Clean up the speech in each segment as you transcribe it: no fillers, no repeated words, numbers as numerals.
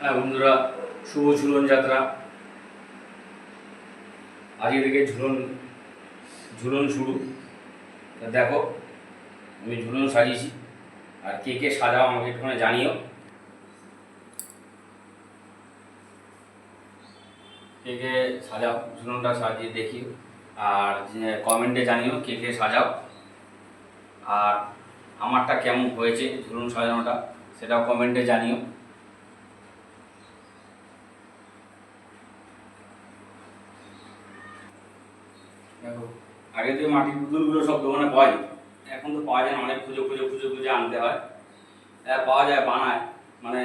হ্যাঁ বন্ধুরা, শুভ ঝুলন যাত্রা। আজকে থেকে ঝুলন ঝুলন শুরু। তা দেখো, আমি ঝুলন সাজিয়েছি। আর কে কে সাজাও আমাকে একটুখানি জানিও। কে কে সাজাও, ঝুলনটা সাজিয়ে দেখিও। আর কমেন্টে জানিও কে কে সাজাও। আর আমারটা কেমন হয়েছে ঝুলন সাজানোটা, সেটাও কমেন্টে জানিও। দেখো, আগে তো মাটির পুতুলগুলো সব দোকানে পাওয়া যেত, এখন তো পাওয়া যায় না, অনেক খুঁজে খুঁজে খুঁজে খুঁজে আনতে হয়। হ্যাঁ পাওয়া যায়, বানায়, মানে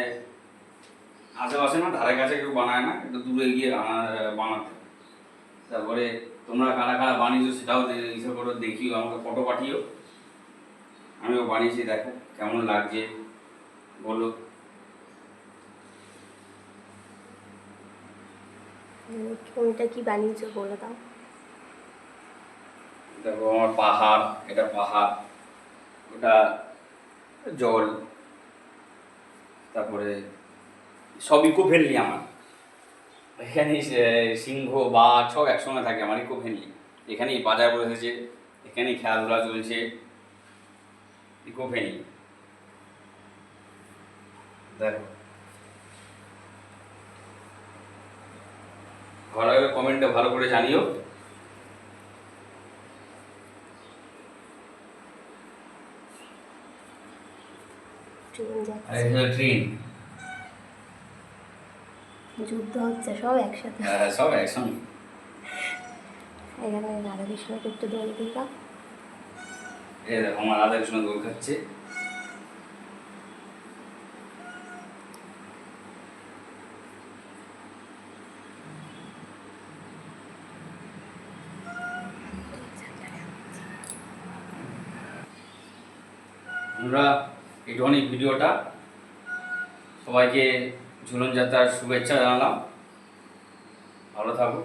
আশেপাশে না, ধারে কাছে কেউ বানায় না, একটু দূরে গিয়ে বানাতে। তারপরে তোমরা কারা কারা বানিয়েছো সেটাও ইসে করে দেখিও, আমাকে ফটো পাঠিও। আমিও বানিয়েছি, দেখো কেমন লাগছে বলো। কোনটা কি বানিয়েছো বলে দাও। দেখো আমার পাহাড়, এটা পাহাড়, ওটা জল, তারপরে সব ইকো ফ্রেন্ডলি আমার। এখানে সিংহ বাঘ সব একসঙ্গে থাকে, আমার ইকো ফ্রেন্ডলি। এখানেই বাজার বসেছে, এখানেই খেলাধুলা চলছে, ইকো ফ্রেন্ডলি। দেখো, ভালো লাগলে কমেন্টে ভালো করে জানিও। ট্রেন, যুদ্ধ হচ্ছে সব একসাথে। সব একসঙ্গে। এখানে রাধা কৃষ্ণকে একটু দোল দিবা। এই দেখো আমার রাধা কৃষ্ণ দোল খাচ্ছে। আমরা একটুখানি ভিডিওটা, সবাইকে ঝুলন যাত্রার শুভেচ্ছা জানালাম। ভালো থাকো।